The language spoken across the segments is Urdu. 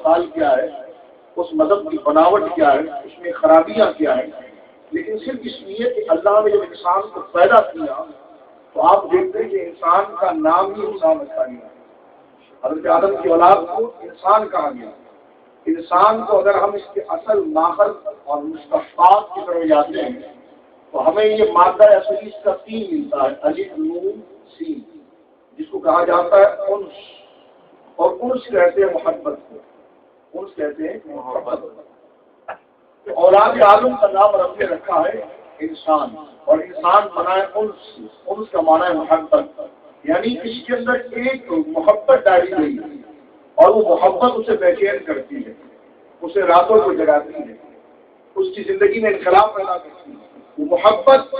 مثال کیا ہے، اس مذہب کی بناوٹ کیا ہے، اس میں خرابیاں کیا ہیں، لیکن صرف اس لیے کہ اللہ نے جب انسان کو پیدا کیا تو آپ دیکھتے ہیں کہ انسان کا نام ہی انسان رکھا گیا. حضرت آدم کی اولاد کو انسان کہا گیا. انسان کو اگر ہم اس کے اصل ماخذ اور مشتقات کی طرف جاتے ہیں تو ہمیں یہ مادہ اصلی اس کا 3 ملتا ہے، الف نون سین، جس کو کہا جاتا ہے انس، اور انس کہتے ہیں محبت کو، انس کہتے ہیں محبت. تو اولاد آدم کا نام رب نے رکھا ہے انسان، اور انسان بنا ہے انس. انس کا معنی ہے محبت، یعنی اس کے اندر ایک محبت ڈالی گئی ہے اور وہ محبت اسے بے چین کرتی ہے، اسے راتوں کو جگاتی ہے، اس کی زندگی میں انقلاب پیدا کرتی ہے. وہ محبت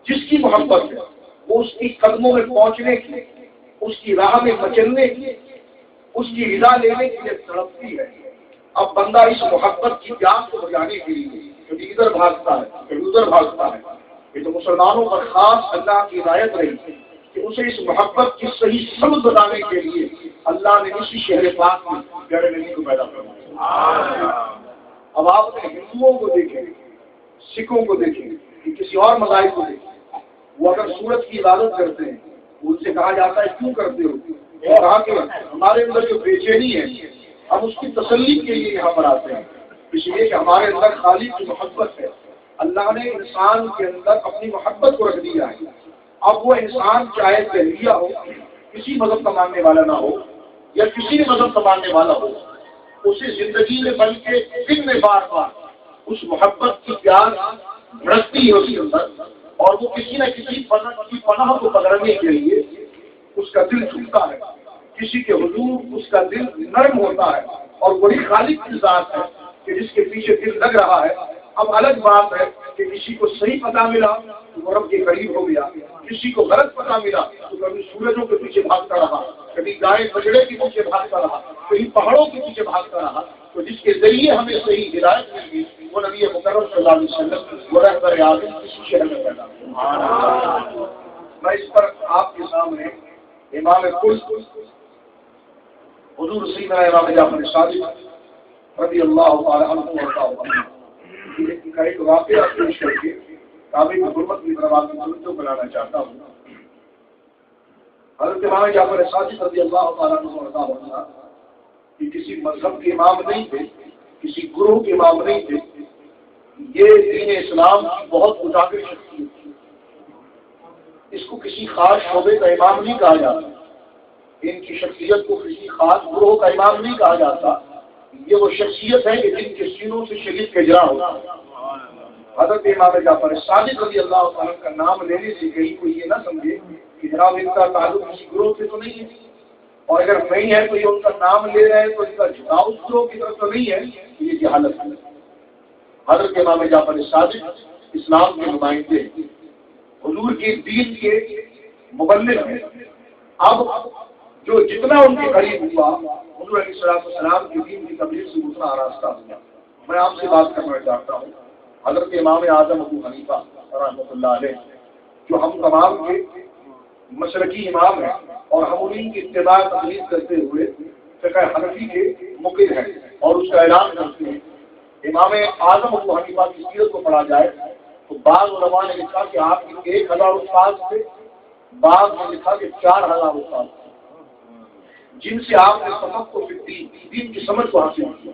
جس کی محبت ہے وہ اس کی قدموں میں پہنچنے کی، اس کی راہ میں مچلنے کی، اس کی رضا لینے کے لیے تڑپتی ہے. اب بندہ اس محبت کی پیاس کو بجانے کے لیے کبھی ادھر بھاگتا ہے کبھی ادھر بھاگتا ہے. یہ تو مسلمانوں پر خاص اللہ کی ہدایت رہی کہ اسے اس محبت کی صحیح سمجھ بتانے کے لیے اللہ نے اسی شہر پاک میں پیارے نبی کو پیدا کروایا. اب آپ نے ہندوؤں کو دیکھیں، سکھوں کو دیکھیں کہ کسی اور مذاہب کو دیکھیں، وہ اگر سورج کی عبادت کرتے ہیں ان سے کہا جاتا ہے کیوں کرتے ہو؟ اور کہا کہ ہمارے اندر جو بے چینی ہے ہم اس کی تسلی کے لیے یہاں پر آتے ہیں، اس لیے کہ ہمارے اندر خالق کی محبت ہے. اللہ نے انسان کے اندر اپنی محبت کو رکھ دیا ہے. اب وہ انسان چاہے دہلیہ ہو، کسی مذہب کا ماننے والا نہ ہو یا کسی بھی مذہب کا ماننے والا ہو، اسے زندگی میں بلکہ دن میں بار بار اس محبت کی پیار بڑھتی ہے اس کے اندر، اور وہ کسی نہ کسی پناہ کو پکڑنے کے لیے اس کا دل جھکتا ہے، کسی کے حضور اس کا دل نرم ہوتا ہے، اور وہی خالق کی ذات ہے کہ جس کے پیچھے دل لگ رہا ہے. اب الگ بات ہے کہ کسی کو صحیح پتہ ملا تو وہ رب کے قریب ہو گیا، کسی کو غلط پتہ ملا تو کبھی سورجوں کے پیچھے بھاگتا رہا، کبھی گائے بچڑے کے پیچھے بھاگتا رہا، کبھی پہاڑوں کے پیچھے بھاگتا رہا. تو جس کے ذریعے ہمیں صحیح ہدایت مل گئی وہ نبی مکرم صلی اللہ علیہ وسلم وہ رہبر اعظم کسی شہر میں پیدا ہوا. میں اس پر آپ کے سامنے امام کل حضور سیدنا امام جعفر صادق رضی اللہ تعالی عنہ کا ایک واقعہ پیش کر کے کعبے کی حرمت کی طرف آپ کی توجہ بنانا چاہتا ہوں. حضرت امام جعفر صادق رضی اللہ تعالیٰ عنہ کہ کسی مذہب کے امام نہیں تھے، کسی گروہ کے امام نہیں تھے، یہ دین اسلام کی بہت اجاگر شخصیت تھی. اس کو کسی خاص شعبے کا امام نہیں کہا جاتا، ان کی شخصیت کو کسی خاص گروہ کا امام نہیں کہا جاتا. یہ وہ شخصیت ہے کہ جن کے سینوں سے شریعت کا اجرا ہوتا ہے. حضرت امام جعفر صادق رضی اللہ تعالیٰ کا نام لینے سے کہیں کوئی یہ نہ سمجھے کہ جناب ان کا تعلق کسی گروہ سے تو نہیں ہے، اور اگر نہیں ہے تو یہ ان کا نام لے رہے ہیں تو ان کا جھکاؤ اس گروہ کی طرف تو نہیں ہے، یہ جہالت ہے. حضرت امام جعفر صادق اسلام کے نمائندے حضور کے دین کے مبلغ ہیں. اب جو جتنا ان کے قریب ہوا حضور علیہ السلام کے دین کی تبلیغ سے اتنا آراستہ ہوا. میں آپ سے بات کرنا چاہتا ہوں حضرت امام اعظم ابو حنیفہ رحمۃ اللہ علیہ، جو ہم تمام کے مشرقی امام ہیں اور ہم انہیں کی اتباع تقلید کرتے ہوئے فقہ حنفی کے مقر ہیں اور اس کا اعلان کرتے ہیں. امام اعظم ابو حنیفہ کی سیرت کو پڑھا جائے تو بعض علماء نے لکھا کہ آپ کے 1000 استاد تھے، بعض نے لکھا کہ 4000 استاد تھے جن سے آپ نے تفقہ فی دین کی سمجھ کو حاصل کیا.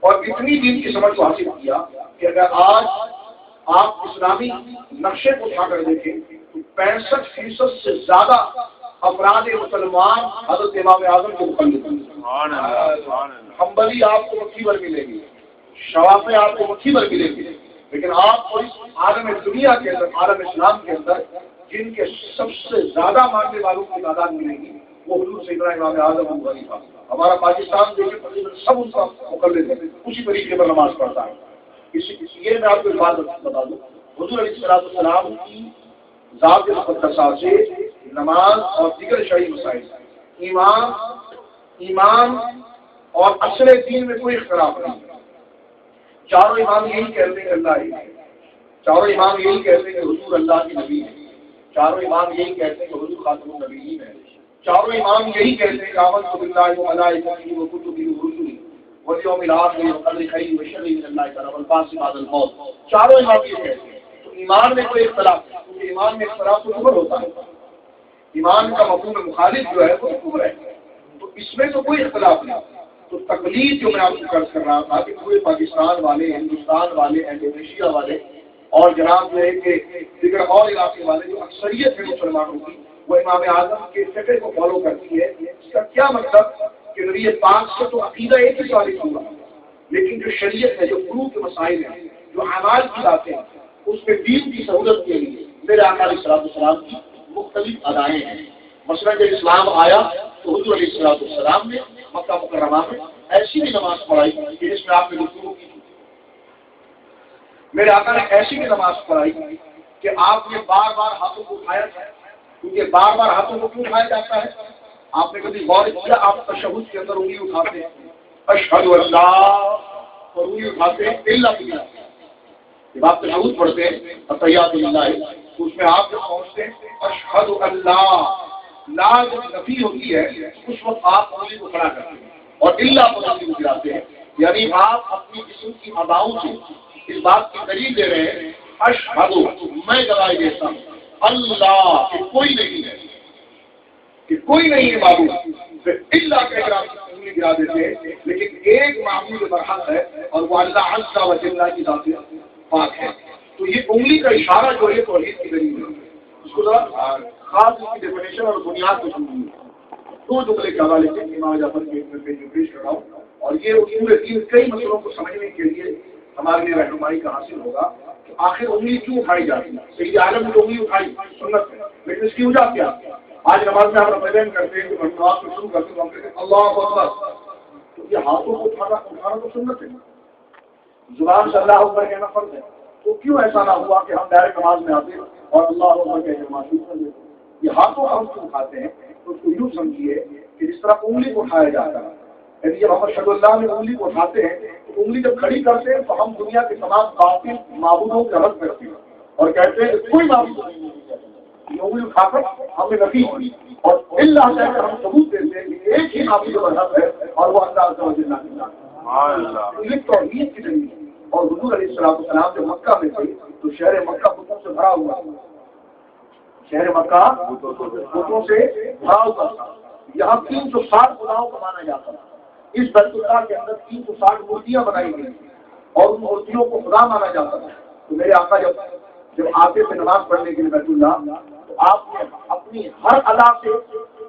اور اتنی دین کی سمجھ کو حاصل کیا کہ اگر آج آپ اسلامی نقشے کو اٹھا کر دیکھیں تو 65% سے زیادہ افراد مسلمان حضرت امام اعظم کے مقلد ہیں. حنبلی آپ کو مٹھی بھر ملیں گے، شوافی آپ کو مٹھی بھر ملیں گے، لیکن آپ کو اس عالم دنیا کے اندر، عالم اسلام کے اندر جن کے سب سے زیادہ ماننے والوں کی تعداد ملے گی وہ حضور سیدنا امام اعظم ابو حنیفہ. ہمارا پاکستان دیکھیں تقریباً سب ان کا مقلد ہے، اسی طریقے پر نماز پڑھتا ہے. اس لیے میں آپ کو ایک بات بتا دوں، حضور علیہ السلام کی ذات مقدسہ سے نماز اور دیگر شرعی مسائل، ایمان اور اصل دین میں کوئی اختلاف نہیں. چاروں امام یہی کہتے ہیں کہ اللہ ہی ہے، چاروں امام یہی کہتے ہیں کہ حضور اللہ کے نبی ہے، چاروں امام یہی کہتے ہیں کہ حضور خاتم النبیین ہے، چاروں امام یہی کہتے ہیں کہ آمنت باللہ و ملائکتہ و کتبہ و رسلہ والیوم الآخر وقدر خیر و شر من اللہ تعالی والبعث بعد الموت. چاروں امام یہ کہتے ہیں. تو ایمان میں کوئی اختلاف نہیں، کیونکہ ایمان میں اختلاف تو کفر ہوتا ہے. ایمان کا مفہوم مخالف جو ہے وہ کفر ہے، تو اس میں تو کوئی اختلاف نہیں. تو تقلید جو میں آپ کو عرض کر رہا تھا کہ پورے پاکستان والے، ہندوستان والے، انڈونیشیا والے اور جناب جو ہے کہ دیگر اور علاقے والے جو اکثریت ہے مسلمانوں کی، وہ امام اعظم کے فقہ کو فالو کرتی ہے. اس کا کیا مطلب کہ نبی پاک سے تو عقیدہ ایک ہی ثابت ہوا، لیکن جو شریعت ہے، جو فروع کے مسائل ہیں، جو اعمال کی باتیں ہیں، اس میں دین کی سہولت کے لیے میرے آقا علیہ السلام کی مختلف ادائیں ہیں. مثلا جب اسلام آیا تو حضور علیہ السلام نے مکہ مکرمہ میں ایسی بھی نماز پڑھائی کہ جس میں آپ نے گفتگو کی. میرے آقا نے ایسی بھی نماز پڑھائی کہ آپ نے بار بار ہاتھوں کو اٹھایا تھا. کیونکہ بار بار ہاتھوں کو کیوں اٹھایا جاتا ہے؟ آپ نے کبھی غور کیا؟ آپ تشہد کے اندر انگلی اٹھاتے ہیں اشہد اللہ اور انگلی اٹھاتے ہیں اللہ کی. جب آپ تشہد پڑھتے ہیں التحیات للہ تو اس میں آپ جب پہنچتے ہیں اشہد اللہ، لا جب نفی ہوتی ہے اس وقت آپ انگلی کو کھڑا کرتے ہیں اور اللہ پر انگلی کو گراتے ہیں. یعنی آپ اپنی جسم کی اداؤں سے اس بات کی دلیل دے رہے ہیں اشہد، میں گواہی دیتا ہوں اللہ کہ کوئی نہیں ہے، کہ کوئی نہیں ہے معبود. پھر اللہ کے اگر آپ انگلی گرا دیتے ہیں، لیکن ایک معبود برحق ہے اور وہ اللہ عز و جل کی ذات پاک ہے. تو یہ انگلی کا اشارہ جو ہے توحید کی دلیل ہے. اس کو ذرا خاص اس کی ڈیفینیشن اور بنیاد کو سمجھیے. دو جملے کے حوالے سے امام جعفر کے جو پیش کر رہا ہوں، اور یہ اصول دین کئی مسئلوں کو سمجھنے کے لیے ہمارے لیے رہنمائی کا حاصل ہوگا کہ آخر انگلی کیوں اٹھائی جاتی ہے. سید عالم نے تو انگلی اٹھائی سنت ہے، لیکن اس کی وجہ کیا؟ آج نماز میں ہم ریپرزینٹ کرتے ہیں کہ نماز کو شروع کرتے ہیں ہم کہتے ہیں اللہ اکبر، تو یہ ہاتھوں کو اٹھانا تو سنت ہے، زبان سے اللہ اکبر کہنا فرض ہے. تو کیوں ایسا نہ ہوا کہ ہم ڈائریکٹ نماز میں آتے ہیں اور اللہ اکبر کہہ کے نماز شروع کر دیتے ہیں؟ یہ ہاتھوں کو ہم کیوں اٹھاتے ہیں؟ تو اس کو یوں سمجھیے کہ جس طرح انگلی کو اٹھایا جاتا ہے، یعنی جب ہم اشہد اللہ میں انگلی کو اٹھاتے ہیں تو انگلی جب کھڑی کرتے ہیں تو ہم دنیا کے تمام باطل معبودوں کا رد کرتے ہیں اور کہتے ہیں کوئی معبود نہیں. انگلی اٹھا کر ہم نے نفی کی اور اللہ کہہ کر ہم ثبوت دیتے ہیں کہ ایک ہی معبود برحق ہے اور وہ اللہ عز و جل ہے. یہ توحید کی دلیل ہے. اور حضور علیہ السلام جب مکہ میں تھے تو شہر مکہ بتوں سے بھرا ہوا تھا. شہر مکہ بتوں سے بھرا ہوا تھا. یہاں 360 خداؤں کو مانا جاتا تھا. اس بیت اللہ کے اندر 360 مورتیاں بنائی گئی اور ان مورتیوں کو خدا مانا جاتا تھا. تو میرے آقا جب آتے تھے نماز پڑھنے کے لیے بیت اللہ، تو آپ نے اپنی ہر ادا سے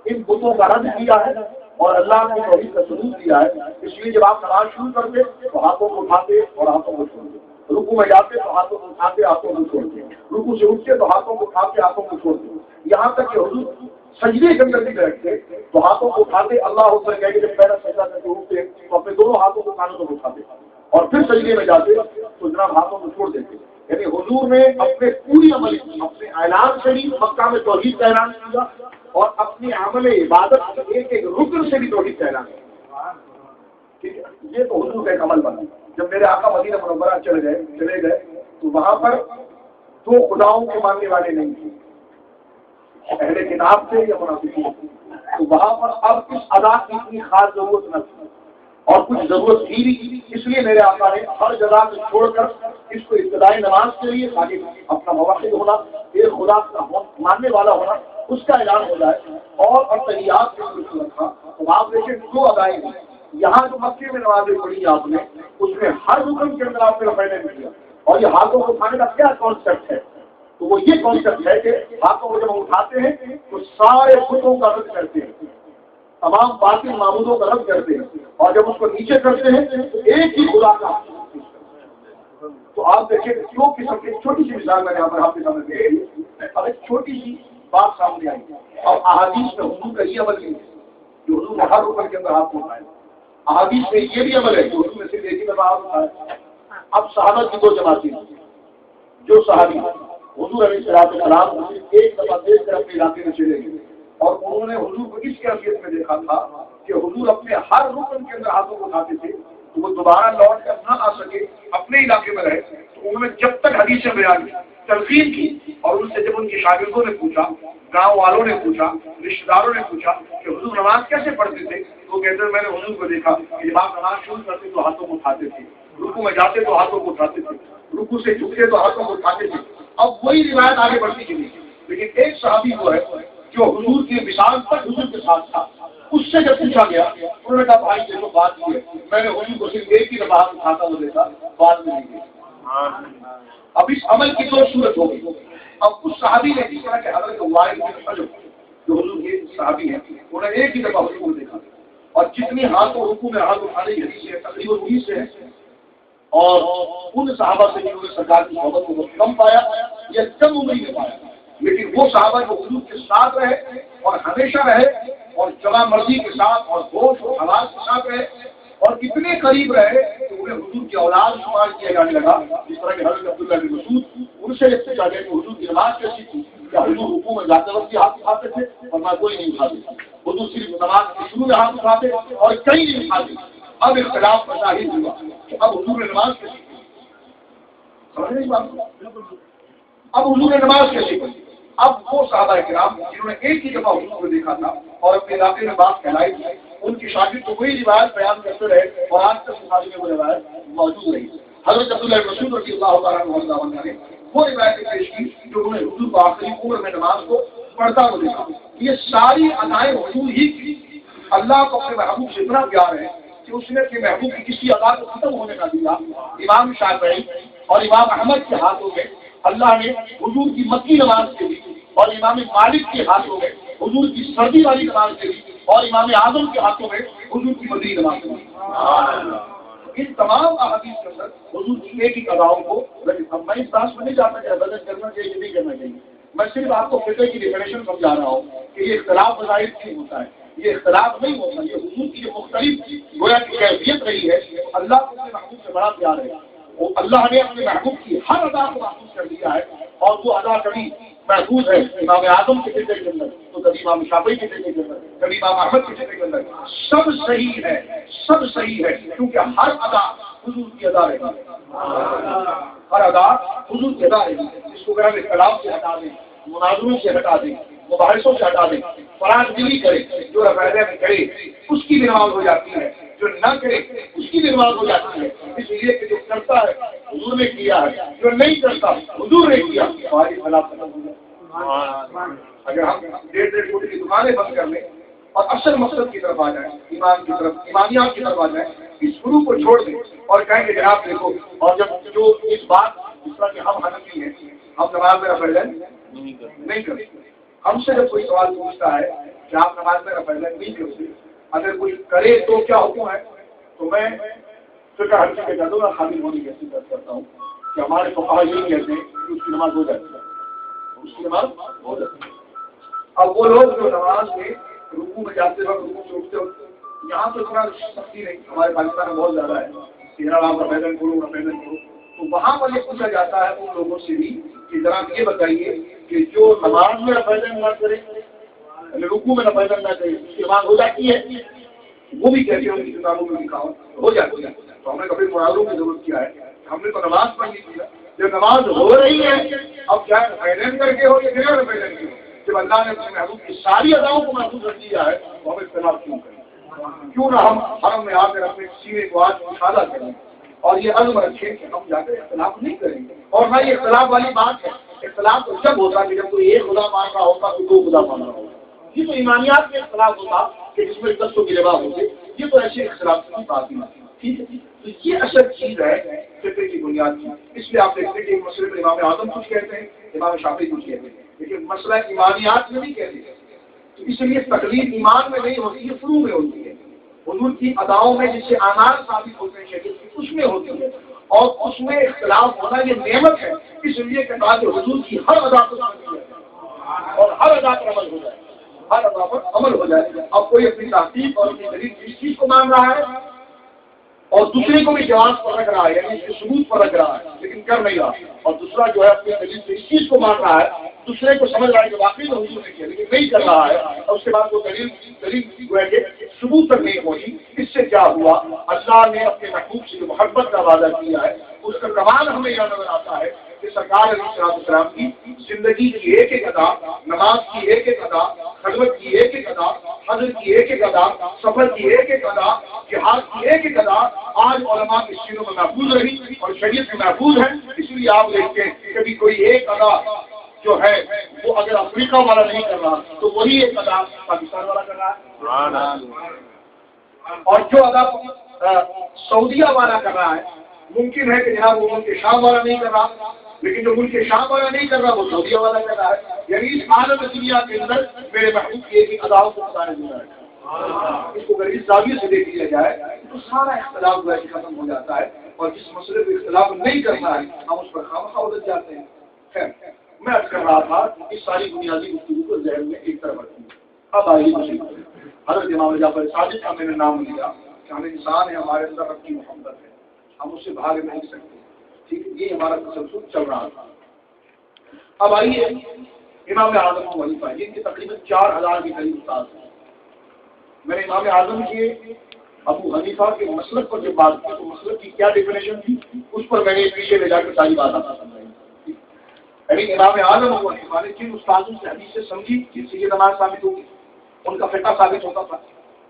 ان بتوں کا رد کیا ہے اور اللہ نے توحید کا ثبوت دیا ہے. اس لیے جب آپ نماز شروع کرتے تو ہاتھوں کو اٹھاتے اور ہاتھوں کو چھوڑتے، رکوع میں جاتے تو ہاتھوں کو اٹھاتے ہاتھوں کو چھوڑتے، رکوع سے اٹھتے تو ہاتھوں کو اٹھاتے ہاتھوں کو چھوڑتے. یہاں تک کہ حضور سجدے کے اندر بھی بیٹھتے تو ہاتھوں کو اٹھاتے اللہ اکبر کہہ کے جب پہلا سجدہ کر کے اٹھتے تو اپنے دونوں ہاتھوں کو کانوں کو اٹھاتے اور پھر سجدے میں جاتے تو جناب ہاتھوں کو چھوڑ دیتے. یعنی حضور نے اپنے پوری عمل اپنے اعلان سے بھی مکہ میں توحید کا اعلان کیا اور اپنی عمل عبادت کے ایک ایک رکن سے بھی توحید کا اعلان کیا. ٹھیک ہے، یہ تو حضور کا ایک عمل بنا. جب میرے آقا مدینہ منورہ چلے گئے تو وہاں پر دو خداؤں کے ماننے والے نہیں تھے، اہل کتاب تھے یا منافقین. تو وہاں پر اب اس ادا کی اتنی خاص ضرورت نہ تھی اور کچھ ضرورت تھی بھی، اس لیے میرے آقا نے ہر جگہ کو چھوڑ کر اس کو ابتدائی نماز کے لیے تاکہ اپنا موحد ہونا، ایک خدا کا ماننے والا ہونا، اس کا اعلان ہو جائے اور تحیات کے رکھا. تو آپ دیکھیں دو ادائیں ہیں. یہاں جو مکے میں نمازیں پڑھی آپ نے اس میں ہر رکن کے اندر آپ نے رفع نہیں کیا. اور یہ ہاتھوں کو اٹھانے کا کیا کانسیپٹ ہے؟ تو وہ یہ کانسیپٹ ہے کہ ہاتھوں کو جب ہم اٹھاتے ہیں تو سارے بتوں کا رد کرتے ہیں، تمام باطل معبودوں کا رد کرتے ہیں، اور جب اس کو نیچے کرتے ہیں تو ایک ہی خدا کا. تو آپ دیکھیں کیوں قسم کی چھوٹی سی مثال میں یہاں پر آپ کے سامنے دے رہی ہوں. اب ایک چھوٹی سی بات سامنے آئی اور احادیث میں حضور کا یہ عمل نہیں ہے جو حضور نے ہر رکن کے اندر ہاتھ کو اٹھائے. احادیث میں یہ بھی عمل ہے جو حضور نے صرف ایک ہی دفعہ ہاتھ اٹھائے. اب صحابہ کی دو جماعتیں جو صحابی حضور علیہ السلام کو صرف ایک دفعہ دیکھ کر اپنے علاقے میں چلے گئے اور انہوں نے حضور کو اس کیفیت میں دیکھا تھا کہ حضور اپنے ہر رکن کے اندر ہاتھوں کو اٹھاتے تھے تو وہ دوبارہ لوٹ کر نہ آ سکے اپنے علاقے میں رہے. تو انہوں نے جب تک حدیث بیان تلقین کی اور ان سے جب ان کے شاگردوں نے پوچھا گاؤں والوں نے پوچھا، رشتے داروں نے پوچھا کہ حضور نماز کیسے پڑھتے تھے؟ تو کہتے ہیں میں نے حضور کو دیکھا کہ جب آپ نماز شروع کرتے تو ہاتھوں کو اٹھاتے تھے، رکوع میں جاتے تو ہاتھوں کو اٹھاتے تھے، رکوع سے جھکتے تو ہاتھوں کو اٹھاتے تھے. اب وہی روایت آگے بڑھتی چلی، لیکن ایک صحابی وہ ہے جو حضور کے وصال تک حضور کے ساتھ تھا. اس سے جب پوچھا گیا انہوں نے کہا بھائی دیکھو بات یہ ہے، میں نے حضور کو صرف ایک ہی دفعہ ہاتھ اٹھاتا ہوا دیکھا، بات نہیں کی. اب اس عمل کی دو صورت ہوگی. اب اس صحابی نے جس طرح کہ حضرت وائل بن حجر جو حضور کے صحابی ہیں انہوں نے ایک ہی دفعہ حضور کو دیکھا، اور جتنی ہاتھوں رکوع میں ہاتھ اٹھانے کی حدیث ہے تقریباً 19 سے ہے. اور ان صحابہ سے جنہوں نے سرکار کی صحبت کو بہت کم پایا یا کم عمری میں پایا، لیکن وہ صحابہ جو حضور کے ساتھ رہے اور ہمیشہ رہے اور جمع مرضی کے ساتھ اور ہوش اور حواس کے ساتھ رہے اور اتنے قریب رہے کہ انہیں حضور کی اولاد شمار کیا جانے لگا. جس طرح کہ حضرت عبداللہ بن مسعود ان سے جب پوچھا گیا کہ حضور کی نماز کیسی تھی، کیا حضور رکوع میں جاتے وقت ہاتھ اٹھاتے تھے؟ اور میں کوئی نہیں اٹھاتے، حضور صرف نماز کے شروع میں ہاتھ اٹھاتے اور کہیں نہیں اٹھاتے. اب اختلاف ظاہر ہوا کہ اب حضور نے نماز کیسی کی، اب حضور نے نماز کیسی کی. اب وہ صحابہ کرام جنہوں نے ایک ہی دفعہ حضور کو دیکھا تھا اور اپنے علاقے میں بات پھیلائی تھی، ان کی شاگرد تو وہی روایت بیان کرتے رہے اور آج تک بخاری میں وہ روایت موجود رہی. حضرت عبداللہ بن مسعود رضی اللہ تعالیٰ عنہ نے وہ روایتیں پیش کی جو انہوں نے حضور کو آخری عمر میں نماز کو پڑھتا ہوا دیکھا. یہ ساری ادائیں حضور ہی کی. اللہ کو اپنے محبوب سے اتنا پیار ہے کہ اس نے اپنے محبوب کی کسی ادا کو ختم ہونے کا دیا. امام شافعی اور امام احمد کے ہاتھوں میں اللہ نے حضور کی مکی نماز کے لی، اور امام مالک کے ہاتھوں میں حضور کی سردی والی نماز کے لی، اور امام اعظم کے ہاتھوں میں حضور کی بدری نماز کے لی. ان تمام احادیث کے اندر حضور کی ایک ہی اداؤں کو اب میں اس بات میں نہیں جانتا کہ بدل کرنا چاہیے کہ نہیں کرنا چاہیے. میں صرف آپ کو فقہ کی ڈیفینیشن سمجھا رہا ہوں کہ یہ اختلاف بظاہر کیوں ہوتا ہے. یہ اختلاف نہیں ہوتا، یہ حضور کی جو مختلف گویا کی کیفیت رہی ہے. اللہ کو اپنے محبوب سے بڑا پیار ہے، وہ اللہ نے اپنے محبوب کی ہر ادا کو محفوظ کر دیا ہے، اور وہ ادا کبھی محفوظ ہے امام اعظم کے فقہ کے اندر، تو کبھی امام شافعی کے فقہ کے اندر، کبھی امام احمد کے فقہ کے اندر. سب صحیح ہے، سب صحیح ہے، کیونکہ ہر ادا حضور کی ادا رہی ہے، ہر ادا حضور کی ادا رہی ہے. اس کو اگر ہم اختلاف سے ہٹا دیں، مناظروں سے ہٹا دیں، مباحثوں سے ہٹا دیں، فراغ دلی کرے، جو رفیدہ میں کرے اس کی بھی نماز ہو جاتی ہے، جو نہ کرے اس کی بھی نماز ہو جاتی ہے. اس لیے کہ جو کرتا ہے حضور نے کیا ہے، جو نہیں کرتا حضور نے کیا. ہماری خلاف ختم ہو جائے. اگر ہم 1.5 فٹ کی دکانیں بند کر لیں اور اصل مقصد کی طرف آ جائیں، ایمان کی طرف، ایمانیات کی طرف آ جائیں، اس شروع کو چھوڑ دیں اور کہیں کہ جناب دیکھو. اور جب جو اس بات جس طرح کہ ہم حنفی ہیں، ہم نماز میں رفع دین نہیں کرتے. ہم سے جب کوئی سوال پوچھتا ہے کہ آپ نماز میں رفع دین نہیں کرتے، اگر کوئی کرے تو کیا حکم ہے، تو میں فقہ حنفی کے جدوں میں حاضر ہونے کی حیثیت کرتا ہوں کہ ہمارے فقہا یہی کہتے ہیں کہ اس کی نماز ہو جاتی ہے، اس کی نماز ہو جاتی ہے. اب وہ لوگ جو نماز میں رکوع میں جاتے وقت، رکوع سے اٹھتے وقت، یہاں تو اتنا سختی نہیں، ہمارے پاکستان میں بہت زیادہ ہے کہ جناب آپ رفع دین کرو، رفع دین کرو. تو وہاں پر یہ پوچھا جاتا ہے ان لوگوں سے بھی کہ ذرا یہ بتائیے کہ جو نماز میں رفع دین نہ کرے، رکوع میں رفع دین نہ کرے، اس کی نماز ہو جاتی ہے؟ وہ بھی کہتے ہیں ان کی کتابوں میں لکھا ہو جاتی ہے. تو ہم نے کبھی مناظروں کی ضرورت کیا ہے، ہم نے تو نماز پڑھی تھی. جب نماز ہو رہی ہے، اب چاہے رفع دین کر کے ہو یا بغیر رفع دین کے ہو، جب اللہ نے اپنے محبوب کی ساری اداؤں کو محفوظ رکھ دیا ہے تو ہم اختلاف کیوں کریں؟ کیوں نہ ہم حرم میں آ کر اپنے سینے کو آج مشاہدہ کریں اور یہ عزم رکھیں کہ ہم جا کر اختلاف نہیں کریں گے. اور نہ یہ اختلاف والی بات ہے. اختلاف تو جب ہوتا کہ جب کوئی ایک خدا مان رہا ہوتا تو 2 خدا مان رہا ہوتا. یہ تو ایمانیات میں اختلاف ہوتا کہ جس میں 10 کی روا ہوتے. یہ تو ایسے اختلاف کی بات نہیں. ٹھیک ہے، تو یہ اصل چیز ہے فقہ کی بنیاد کی. اس لیے آپ دیکھتے ہیں کہ مسئلے میں امام اعظم کچھ کہتے ہیں، امام شافعی کچھ کہتے ہیں، لیکن مسئلہ ایمانیات میں نہیں کہتے. تو اس لیے تقلید ایمان میں نہیں ہوتی ہے، فروع میں ہوتی ہے. حضور کی اداؤں میں جس سے اعمال ثابت ہوتے ہیں شریعت کی، اس میں ہوتی ہے. اور اس میں اختلاف ہونا یہ نعمت ہے. اس لیے کہ تاکہ حضور کی ہر ادا کو سمجھ جائے اور ہر ادا پر عمل ہو جائے، ہر ادا پر عمل ہو جائے. اب کوئی اپنی تحقیق اور اپنی دلیل اس چیز کو مان رہا ہے اور دوسرے کو بھی جواز پر رکھ رہا ہے، یعنی اس کے ثبوت پر رکھ رہا ہے لیکن کر نہیں رہا. اور دوسرا جو ہے اپنی دلیل سے اس چیز کو مان رہا ہے، دوسرے کو سمجھ رہا ہے کہ واقعی تو حضور نے کیا لیکن نہیں کر رہا ہے، اور اس کے بعد وہ دلیل جو ہے کہ ثبوت تک نہیں پہنچی. اس سے کیا ہوا؟ اللہ نے اپنے محبوب سے جو محبت کا وعدہ کیا ہے اس کا کمال ہمیں یہ نظر آتا ہے کہ کہ سرکار علیہ السلام کی زندگی کی ایک ایک ادا، نماز کی ایک ایک ادا، خلوت کی ایک ایک ادا، حج کی ایک ایک ادا، سفر کی ایک ایک ادا، جہاد کی ایک ایک ادا آج علماء کی سینوں میں محفوظ رہی اور شریعت میں محفوظ ہے. اس لیے آپ دیکھتے ہیں کبھی کوئی ایک ادا جو ہے وہ اگر افریقہ والا نہیں کر رہا تو وہی ایک ادا پاکستان والا کر رہا ہے، اور جو ادا سعودیہ والا کر رہا ہے ممکن ہے کہ جناب وہ ملک شام والا نہیں کر رہا، لیکن جو ملک شام والا نہیں کر رہا وہ سعودیہ والا کر رہا ہے. یعنی اس عالم دنیا کے اندر میرے محبوب کی ایک اداؤں کو بتانے دیا ہے. اس کو اگر اس زاویے سے دیکھ لیا جائے تو سارا اختلاف جو ہے ختم ہو جاتا ہے، اور جس مسئلے پہ اختلاف نہیں کرنا ہے ہم اس پر خامخواہ ادھر جاتے ہیں. خیر میں عرض کر رہا تھا اس ساری بنیادی گفتگو کو ذہن میں ایک طرف رکھوں. اب آئیے حضرت امام جعفر صادق کا میں نے نام لیا کہ ہم انسان ہیں، ہمارے اندر رب کی محبت ہے، ہم اس سے بھاگ نہیں سکتے. ٹھیک ہے، یہ ہمارا تسلسل چل رہا تھا. اب آئیے امام اعظم کو وظیفہ، جن کے تقریباً 4000 کے قریب استاد ہیں. میں نے امام اعظم کے ابو حنیفہ کے مسلک پر جب بات کی تو مسلک کی کیا ڈیفینیشن تھی اس پر میں نے پیچھے لے جا کر ساری بات آپ سمجھائی. یعنی امام اعظم ابو حنیفہ نے جن استادوں سے حدیث سے سمجھی جن سے یہ نماز ثابت ہوگی، ان کا فقہ ثابت ہوتا تھا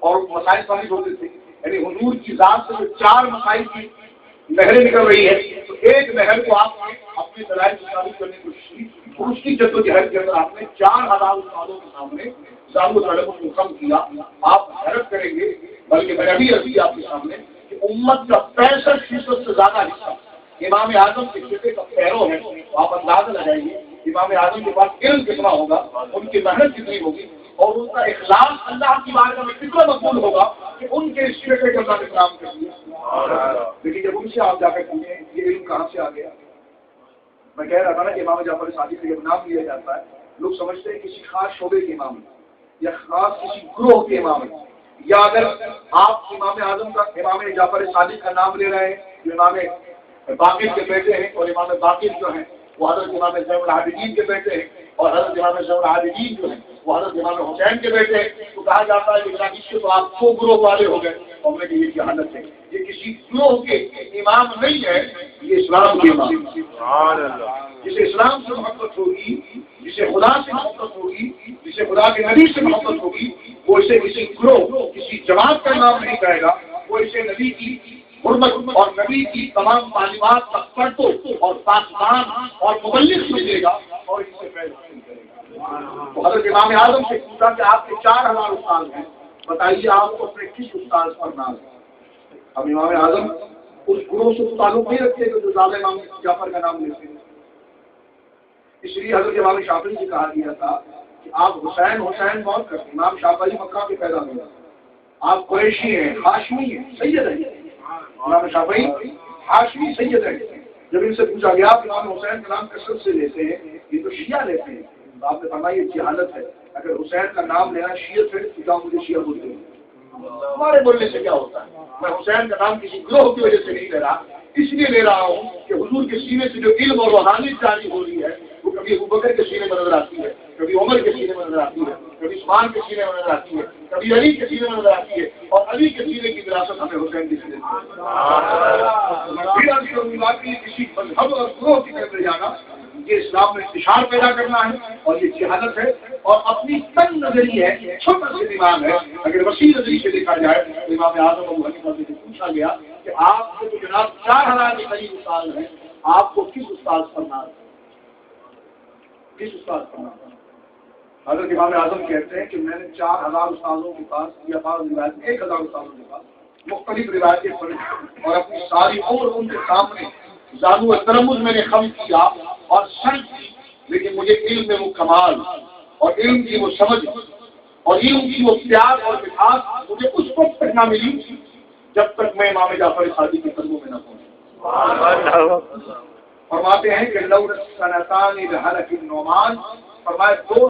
اور مسائل ثابت ہوتے تھے. یعنی حضور کی ذات سے جو 4 مسائل کی نہریں نکل رہی ہے تو ایک نہر کو آپ نے اپنے دلائل سے ثابت کرنے کی کوشش کی، اور اس کی جدوجہد کے اندر آپ نے 4000 استادوں کے سامنے زانو طلب کو کم کیا. آپ حیرت کریں گے، بلکہ میں ابھی ابھی آپ کے سامنے کہ امت کا 65% سے زیادہ حصہ امام اعظم کے فقہ کا پیرو ہے. آپ اندازہ لگائیے امام اعظم کے پاس علم کتنا ہوگا، ان کی محنت کتنی ہوگی، اور ان کا اخلاص اللہ کی بارگاہ میں کتنا مقبول ہوگا کہ ان کے اس فقہ کے اللہ نے کام کر دیا. لیکن جب ان سے آپ جا کر پوچھیں یہ علم کہاں سے آ گیا، میں کہہ رہا تھا نا کہ امام جعفر صادق سے جب نام لیا جاتا ہے لوگ سمجھتے ہیں کسی خاص شعبے کے امام یا خاص کسی گروہ کے امام ہیں. یا اگر آپ امام اعظم کا امام جعفر صادق کا نام لے رہے ہیں جو امام باقر کے بیٹے ہیں، اور امام باقر جو ہیں وہ حضرت امام زین العابدین کے بیٹے ہیں، اور حضرت امام زین العابدین جو ہیں وہ حضرت امام حسین کے بیٹے ہیں، تو کہا جاتا ہے کہ اس سے تو آپ 100 گروہ والے ہو گئے. اور میں کہ یہ کیا حالت ہے، یہ کسی گروہ کے امام نہیں ہے، یہ اسلام کے امام. جسے اسلام سے محبت ہوگی، جسے خدا سے محبت ہوگی، جسے خدا کے نبی سے محبت ہوگی، وہ اسے کسی گروہ کسی جماعت کا نام نہیں کہے گا، وہ اسے نبی کی حرمت اور نبی کی تمام تعلیمات کا پرتو اور پاسبان اور مبلغ سمجھے گا اور اس سے فیض حاصل کرے گا. تو حضرت امام اعظم سے پوچھا کہ آپ کے 4000 استاد ہیں، بتائیے آپ کو اپنے کس استاد پر ناز ہے. اب امام اعظم اس گروہ سے تعلق نہیں رکھتے جو زیادہ امام جعفر کا نام لیتے ہیں. اس لیے حضرت امام شافعی سے کہا گیا تھا کہ آپ حسین بہت کرتے. امام شافعی مکہ کے پیدا ہوئے، آپ قریشی ہیں، ہاشمی ہیں، سید ہیں. امام شافعی ہاشمی سید ہیں. جب ان سے پوچھا گیا آپ امام حسین کا نام کثرت سے لیتے ہیں، یہ تو شیعہ لیتے ہیں، تو آپ نے فرمایا یہ جہالت ہے. اگر حسین کا نام لینا شیعت ہے تو کیا مجھے شیعہ بولتے ہیں؟ ہمارے بولنے سے کیا ہوتا ہے؟ میں حسین کا نام کسی گروہ کی وجہ سے نہیں لے رہا، اس لیے لے رہا ہوں کہ حضور کے سینے سے جو علم اور روحانیت جاری ہو رہی ہے وہ کبھی ابو بکر کے سینے میں نظر آتی ہے، کبھی عمر کے سینے میں نظر آتی ہے، کبھی عثمان کے سینے میں نظر آتی ہے، کبھی علی کے سینے میں نظر آتی ہے، اور علی کے سینے کی وراثت ہمیں حسین کے سینے میں کسی مذہب اور گروہ کی طرف لے جانا یہ اسلام میں انتشار پیدا کرنا ہے، اور یہ جہالت ہے اور اپنی تنگ نظری ہے، چھوٹا سا دماغ ہے. اگر وسیع نظری سے دیکھا جائے تو امام اعظم ابو حنیفہ سے پوچھا گیا کہ آپ کے تو جناب 4000 کے قریب استاد ہیں، آپ کو کس استاد پر ناز ہے، کس استاد پر ناز ہے؟ حضرت امام اعظم کہتے ہیں کہ میں نے 4000 استادوں کے پاس یا بعض روایت میں 1000 استادوں کے پاس مختلف روایتیں پڑھی اور اپنی ساری عمر ان کے سامنے زانو ترمز میں نے خم کیا اور سن کی، لیکن مجھے علم میں وہ کمال اور علم کی وہ سمجھ اور علم کی وہ پیار اور مٹھاس مجھے اس وقت تک نہ ملی جب تک میں امام جعفر صادق کے قدموں میں نہ پہنچا. فرماتے ہیں کہ لو سنتان لہلك النعمان، فرمایا 2